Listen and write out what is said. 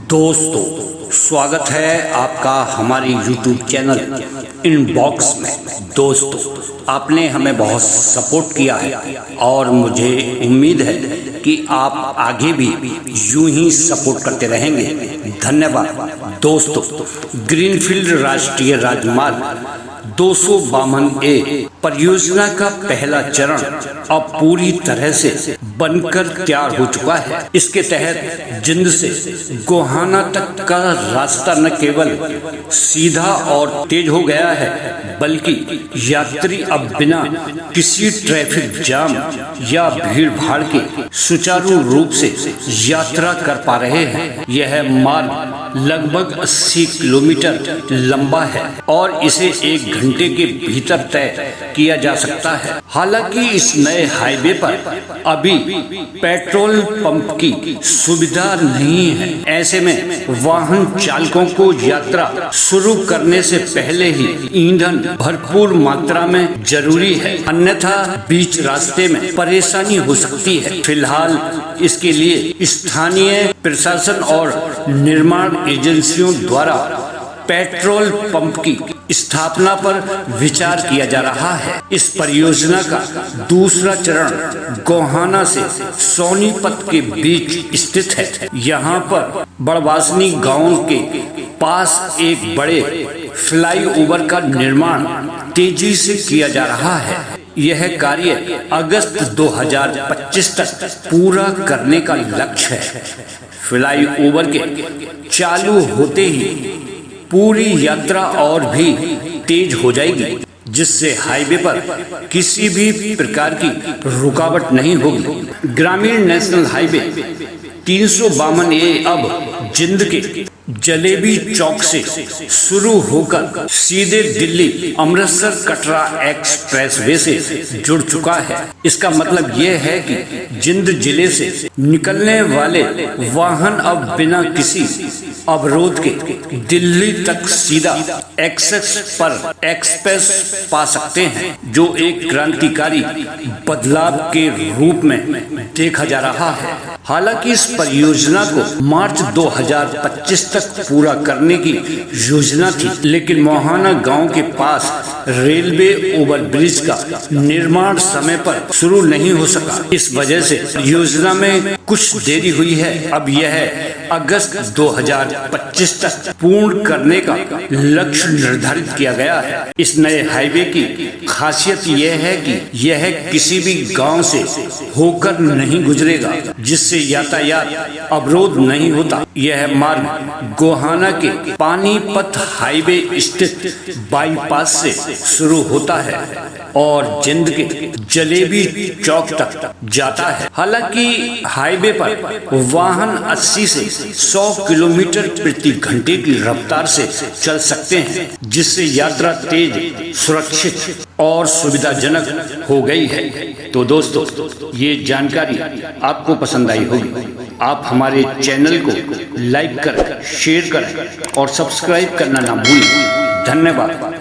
दोस्तों, स्वागत है आपका हमारे YouTube चैनल इनबॉक्स में। दोस्तों, आपने हमें बहुत सपोर्ट किया है और मुझे उम्मीद है कि आप आगे भी यूं ही सपोर्ट करते रहेंगे। धन्यवाद। दोस्तों, ग्रीनफील्ड राष्ट्रीय राजमार्ग 252A परियोजना का पहला चरण अब पूरी तरह से बनकर तैयार हो चुका है। इसके तहत जिंद से गोहाना तक का रास्ता न केवल सीधा और तेज हो गया है, बल्कि यात्री अब बिना किसी ट्रैफिक जाम या भीड़ भाड़ के सुचारू रूप से यात्रा कर पा रहे हैं। यह मार्ग लगभग 80 किलोमीटर लंबा है और इसे 1 घंटे के भीतर तय किया जा सकता है। हालांकि इस नए हाईवे पर अभी पेट्रोल पंप की सुविधा नहीं है। ऐसे में वाहन चालकों को यात्रा शुरू करने से पहले ही ईंधन भरपूर मात्रा में जरूरी है, अन्यथा बीच रास्ते में परेशानी हो सकती है। फिलहाल इसके लिए स्थानीय प्रशासन और निर्माण एजेंसियों द्वारा पेट्रोल पंप की स्थापना पर विचार किया जा रहा है। इस परियोजना का दूसरा चरण गोहाना से सोनीपत के बीच स्थित है। यहाँ पर बड़वासनी गांव के पास एक बड़े फ्लाईओवर का निर्माण तेजी से किया जा रहा है। यह कार्य अगस्त 2025 तक पूरा करने का लक्ष्य है। फ्लाईओवर के चालू होते ही पूरी यात्रा और भी तेज हो जाएगी, जिससे हाईवे पर किसी भी प्रकार की रुकावट नहीं होगी। ग्रामीण नेशनल हाईवे 352A अब जिंद के जलेबी चौक से शुरू होकर सीधे दिल्ली अमृतसर कटरा एक्सप्रेसवे से जुड़ चुका है। इसका मतलब यह है कि जिंद जिले से निकलने वाले वाहन अब बिना किसी अवरोध के दिल्ली तक सीधा एक्सप्रेस पा सकते हैं, जो एक क्रांतिकारी बदलाव के रूप में देखा जा रहा है। हालांकि इस परियोजना को मार्च 2025 तक पूरा करने की योजना थी, लेकिन मोहाना गांव के पास रेलवे ओवरब्रिज का निर्माण समय पर शुरू नहीं हो सका। इस वजह से योजना में कुछ देरी हुई है। अब यह अगस्त 2025 तक पूर्ण करने का लक्ष्य निर्धारित किया गया है। इस नए हाईवे की खासियत यह है कि यह किसी भी गांव से होकर नहीं गुजरेगा, जिससे यातायात अवरोध नहीं होता। यह मार्ग गोहाना के पानीपत हाईवे स्थित बाईपास से शुरू होता है और जिंद के जलेबी चौक तक जाता है। हालांकि हाईवे पर वाहन 80 से 100 किलोमीटर प्रति घंटे की रफ्तार से चल सकते हैं, जिससे यात्रा तेज, सुरक्षित और सुविधाजनक हो गई है। तो दोस्तों, ये जानकारी आपको पसंद आई होगी। आप हमारे चैनल को लाइक करें, शेयर करें और सब्सक्राइब करना ना भूलें। धन्यवाद।